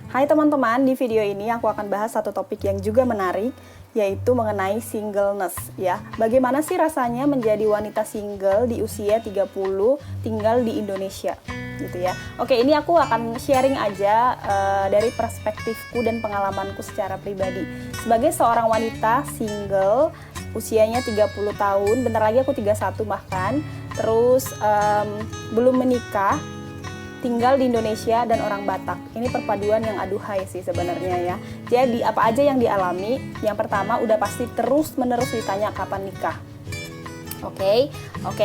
Hai teman-teman, di video ini aku akan bahas satu topik yang juga menarik, yaitu mengenai singleness ya. Bagaimana sih rasanya menjadi wanita single di usia 30 tinggal di Indonesia gitu ya. Oke, ini aku akan sharing aja dari perspektifku dan pengalamanku secara pribadi. Sebagai seorang wanita single, usianya 30 tahun, bentar lagi aku 31 bahkan, terus belum menikah, tinggal di Indonesia dan orang Batak. Ini perpaduan yang aduhai sih sebenarnya ya. Jadi apa aja yang dialami? Yang pertama udah pasti terus-menerus ditanya kapan nikah. Oke,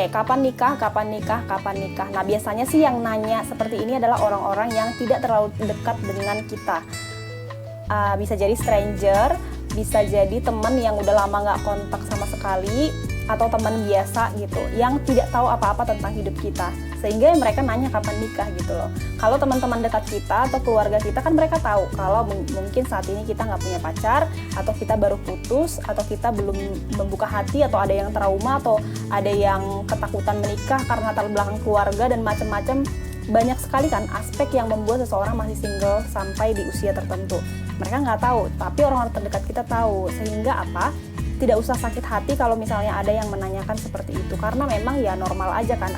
kapan nikah, kapan nikah, kapan nikah. Nah biasanya sih yang nanya seperti ini adalah orang-orang yang tidak terlalu dekat dengan kita. Bisa jadi stranger, bisa jadi teman yang udah lama nggak kontak sama sekali, atau teman biasa gitu yang tidak tahu apa-apa tentang hidup kita, sehingga mereka nanya kapan nikah gitu loh. Kalau teman-teman dekat kita atau keluarga kita kan mereka tahu kalau mungkin saat ini kita nggak punya pacar, atau kita baru putus, atau kita belum membuka hati, atau ada yang trauma, atau ada yang ketakutan menikah karena latar belakang keluarga dan macam-macam. Banyak sekali kan aspek yang membuat seseorang masih single sampai di usia tertentu. Mereka nggak tahu, tapi orang-orang terdekat kita tahu. Sehingga apa? Tidak usah sakit hati kalau misalnya ada yang menanyakan seperti itu, karena memang ya normal aja kan,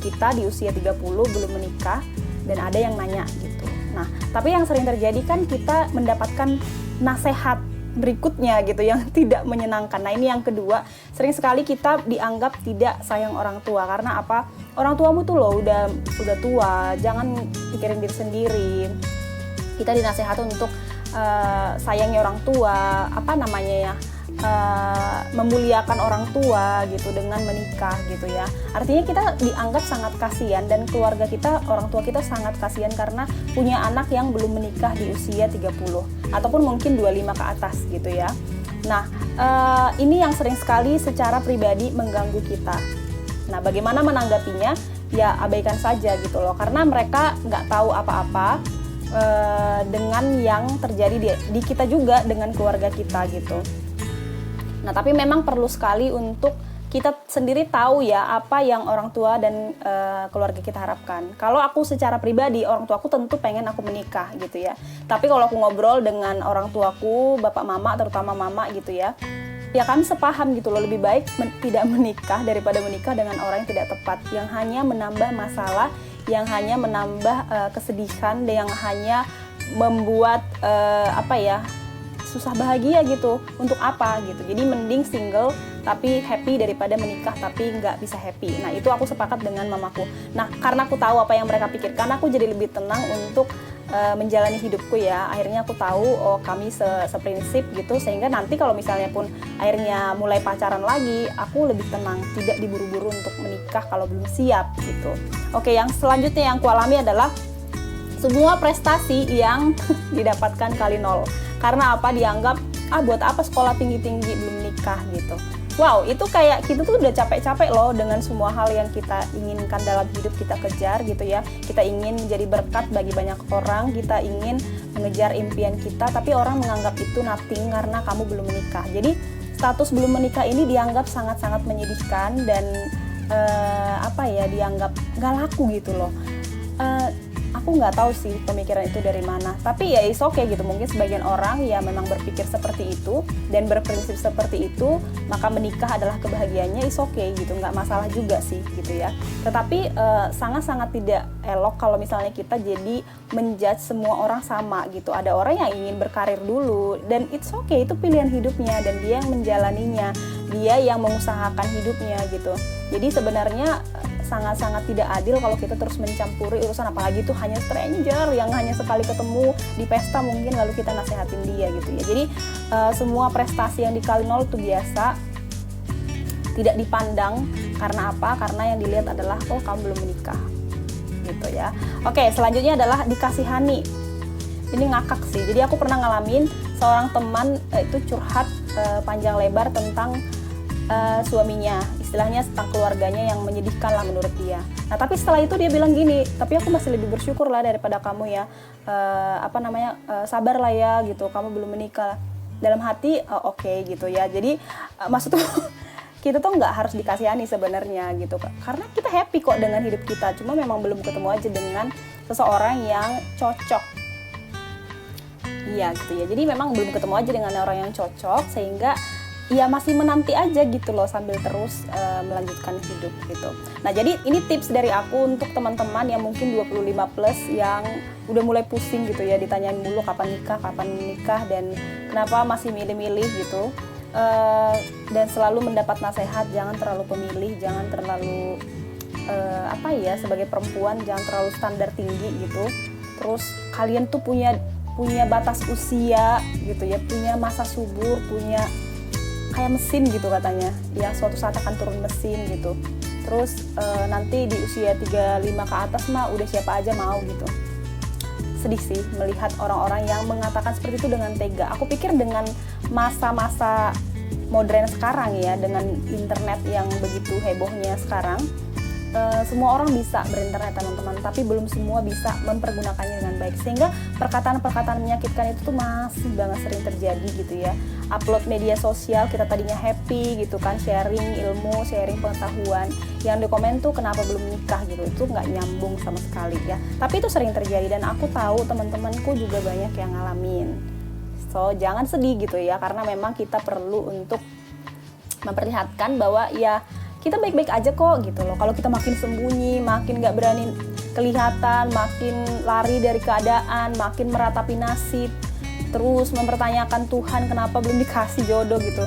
kita di usia 30 belum menikah dan ada yang nanya gitu. Nah, tapi yang sering terjadi kan kita mendapatkan nasihat berikutnya gitu yang tidak menyenangkan. Nah, ini yang kedua, sering sekali kita dianggap tidak sayang orang tua. Karena apa? Orang tuamu tuh loh udah tua, jangan pikirin diri sendiri. Kita dinasehati untuk sayangi orang tua, memuliakan orang tua gitu dengan menikah gitu ya. Artinya kita dianggap sangat kasihan, dan keluarga kita, orang tua kita sangat kasihan karena punya anak yang belum menikah di usia 30 ataupun mungkin 25 ke atas gitu ya. Nah, ini yang sering sekali secara pribadi mengganggu kita. Nah, bagaimana menanggapinya? Ya abaikan saja gitu loh, karena mereka nggak tahu apa-apa dengan yang terjadi di kita juga dengan keluarga kita gitu. Nah, tapi memang perlu sekali untuk kita sendiri tahu ya apa yang orang tua dan keluarga kita harapkan. Kalau aku secara pribadi, orang tuaku tentu pengen aku menikah gitu ya. Tapi kalau aku ngobrol dengan orang tuaku, bapak mama, terutama mama gitu ya, ya kami sepaham gitu loh, lebih baik tidak menikah daripada menikah dengan orang yang tidak tepat, yang hanya menambah masalah, yang hanya menambah kesedihan, dan yang hanya membuat susah bahagia gitu. Untuk apa gitu. Jadi mending single tapi happy daripada menikah tapi nggak bisa happy. Nah, itu aku sepakat dengan mamaku. Nah, karena aku tahu apa yang mereka pikirkan, aku jadi lebih tenang untuk menjalani hidupku ya. Akhirnya aku tahu, oh kami seprinsip gitu, sehingga nanti kalau misalnya pun akhirnya mulai pacaran lagi, aku lebih tenang, tidak diburu-buru untuk menikah kalau belum siap gitu. Oke, yang selanjutnya yang kualami adalah semua prestasi yang didapatkan kali 0. Karena apa? Dianggap, buat apa sekolah tinggi-tinggi belum nikah gitu. Wow, itu kayak kita tuh udah capek-capek loh dengan semua hal yang kita inginkan dalam hidup, kita kejar gitu ya. Kita ingin menjadi berkat bagi banyak orang, kita ingin mengejar impian kita, tapi orang menganggap itu nothing karena kamu belum menikah. Jadi status belum menikah ini dianggap sangat-sangat menyedihkan dan dianggap gak laku gitu loh. Aku nggak tahu sih pemikiran itu dari mana, tapi ya is okay gitu. Mungkin sebagian orang ya memang berpikir seperti itu dan berprinsip seperti itu, maka menikah adalah kebahagiaannya, is okay gitu, nggak masalah juga sih gitu ya. Tetapi sangat-sangat tidak elok kalau misalnya kita jadi menjudge semua orang sama gitu. Ada orang yang ingin berkarir dulu dan it's okay, itu pilihan hidupnya dan dia yang menjalaninya, dia yang mengusahakan hidupnya gitu. Jadi sebenarnya sangat-sangat tidak adil kalau kita terus mencampuri urusan, apalagi itu hanya stranger yang hanya sekali ketemu di pesta mungkin lalu kita nasehatin dia gitu ya. Jadi semua prestasi yang dikali 0 itu biasa tidak dipandang. Karena apa? Karena yang dilihat adalah, oh kamu belum menikah gitu ya. Oke, selanjutnya adalah dikasihani. Ini ngakak sih. Jadi aku pernah ngalamin seorang teman itu curhat panjang lebar tentang suaminya, istilahnya tentang keluarganya yang menyedihkan lah menurut dia. Nah, tapi setelah itu dia bilang gini, tapi aku masih lebih bersyukur lah daripada kamu ya, sabar lah ya gitu, kamu belum menikah. Dalam hati oke gitu ya. Jadi maksudnya kita tuh nggak harus dikasihani sebenarnya gitu, karena kita happy kok dengan hidup kita, cuma memang belum ketemu aja dengan seseorang yang cocok. Iya gitu ya. Jadi memang belum ketemu aja dengan orang yang cocok, sehingga ya masih menanti aja gitu loh sambil terus melanjutkan hidup gitu. Nah, jadi ini tips dari aku untuk teman-teman yang mungkin 25 plus yang udah mulai pusing gitu ya, ditanyain mulu kapan nikah dan kenapa masih milih-milih gitu. Dan selalu mendapat nasihat, jangan terlalu pemilih, jangan terlalu sebagai perempuan jangan terlalu standar tinggi gitu. Terus kalian tuh punya batas usia gitu ya, punya masa subur, punya kayak mesin gitu katanya, yang suatu saat akan turun mesin gitu. Terus nanti di usia 35 ke atas mah udah siapa aja mau gitu. Sedih sih melihat orang-orang yang mengatakan seperti itu dengan tega. Aku pikir dengan masa-masa modern sekarang ya, dengan internet yang begitu hebohnya sekarang, semua orang bisa berinternet teman-teman, tapi belum semua bisa mempergunakannya dengan baik, sehingga perkataan-perkataan menyakitkan itu tuh masih banget sering terjadi gitu ya. Upload media sosial, kita tadinya happy gitu kan, sharing ilmu, sharing pengetahuan, yang di komen tuh kenapa belum nikah gitu, itu nggak nyambung sama sekali ya. Tapi itu sering terjadi dan aku tahu teman-temanku juga banyak yang ngalamin. So jangan sedih gitu ya, karena memang kita perlu untuk memperlihatkan bahwa ya kita baik-baik aja kok gitu loh. Kalau kita makin sembunyi, makin gak berani kelihatan, makin lari dari keadaan, makin meratapi nasib, terus mempertanyakan Tuhan kenapa belum dikasih jodoh gitu,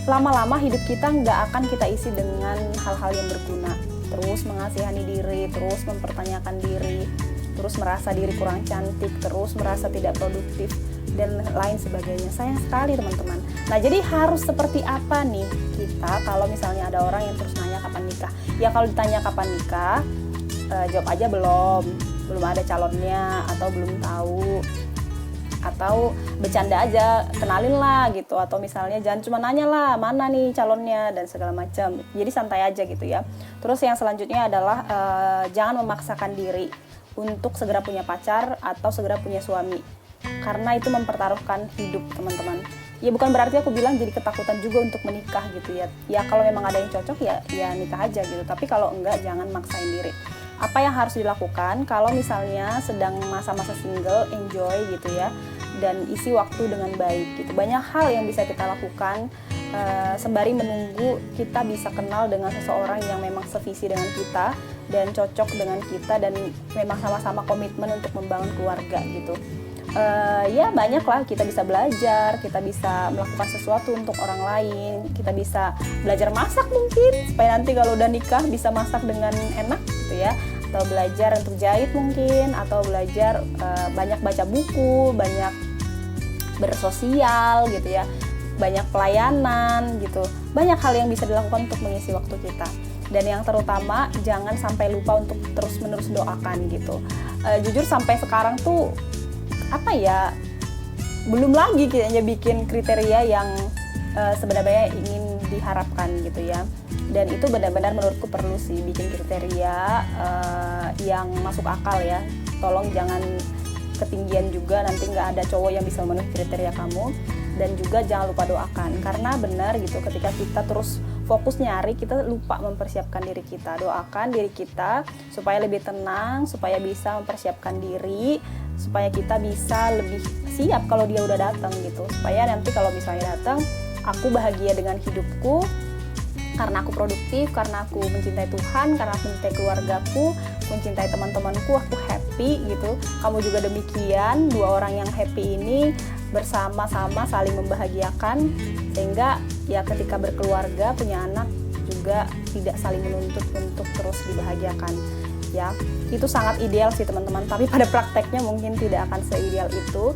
lama-lama hidup kita gak akan kita isi dengan hal-hal yang berguna. Terus mengasihani diri, terus mempertanyakan diri, terus merasa diri kurang cantik, terus merasa tidak produktif, dan lain sebagainya. Sayang sekali teman-teman. Nah, jadi harus seperti apa nih kita kalau misalnya ada orang yang terus nanya kapan nikah? Ya kalau ditanya kapan nikah, jawab aja belum ada calonnya, atau belum tahu, atau bercanda aja, kenalin lah gitu, atau misalnya jangan cuma nanya lah mana nih calonnya dan segala macam. Jadi santai aja gitu ya. Terus yang selanjutnya adalah jangan memaksakan diri untuk segera punya pacar atau segera punya suami, karena itu mempertaruhkan hidup teman-teman. Ya bukan berarti aku bilang jadi ketakutan juga untuk menikah gitu ya. Ya kalau memang ada yang cocok ya nikah aja gitu. Tapi kalau enggak, jangan maksain diri. Apa yang harus dilakukan kalau misalnya sedang masa-masa single, enjoy gitu ya, dan isi waktu dengan baik gitu. Banyak hal yang bisa kita lakukan sembari menunggu kita bisa kenal dengan seseorang yang memang sevisi dengan kita dan cocok dengan kita, dan memang sama-sama komitmen untuk membangun keluarga gitu. Ya banyak lah, kita bisa belajar, kita bisa melakukan sesuatu untuk orang lain, kita bisa belajar masak mungkin supaya nanti kalau udah nikah bisa masak dengan enak gitu ya, atau belajar untuk jahit mungkin, atau belajar banyak baca buku, banyak bersosial gitu ya, banyak pelayanan gitu. Banyak hal yang bisa dilakukan untuk mengisi waktu kita. Dan yang terutama jangan sampai lupa untuk terus-menerus doakan gitu. Jujur sampai sekarang tuh belum lagi kayaknya bikin kriteria yang sebenarnya ingin diharapkan gitu ya. Dan itu benar-benar menurutku perlu sih bikin kriteria yang masuk akal ya. Tolong jangan ketinggian juga, nanti nggak ada cowok yang bisa memenuhi kriteria kamu. Dan juga jangan lupa doakan, karena benar gitu, ketika kita terus fokus nyari, kita lupa mempersiapkan diri kita. Doakan diri kita supaya lebih tenang, supaya bisa mempersiapkan diri, supaya kita bisa lebih siap kalau dia udah datang gitu. Supaya nanti kalau misalnya datang, aku bahagia dengan hidupku, karena aku produktif, karena aku mencintai Tuhan, karena aku mencintai keluargaku, mencintai teman-temanku, aku happy gitu. Kamu juga demikian, dua orang yang happy ini bersama-sama saling membahagiakan, sehingga ya ketika berkeluarga, punya anak juga tidak saling menuntut untuk terus dibahagiakan ya. Itu sangat ideal sih teman-teman, tapi pada prakteknya mungkin tidak akan seideal itu.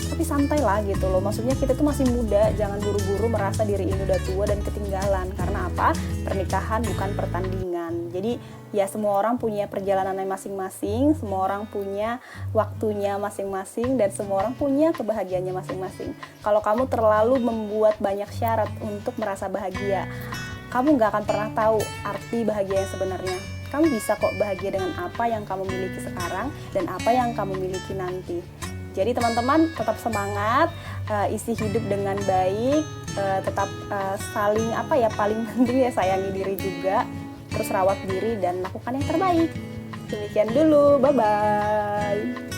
Tapi santai lah gitu loh, maksudnya kita tuh masih muda, jangan buru-buru merasa diri ini udah tua dan ketinggalan. Karena apa? Pernikahan bukan pertandingan. Jadi ya semua orang punya perjalanannya masing-masing, semua orang punya waktunya masing-masing, dan semua orang punya kebahagiaannya masing-masing. Kalau kamu terlalu membuat banyak syarat untuk merasa bahagia, kamu gak akan pernah tahu arti bahagia yang sebenarnya. Kamu bisa kok bahagia dengan apa yang kamu miliki sekarang dan apa yang kamu miliki nanti. Jadi teman-teman tetap semangat, isi hidup dengan baik, tetap saling paling penting ya sayangi diri juga, terus rawat diri dan lakukan yang terbaik. Demikian dulu, bye-bye.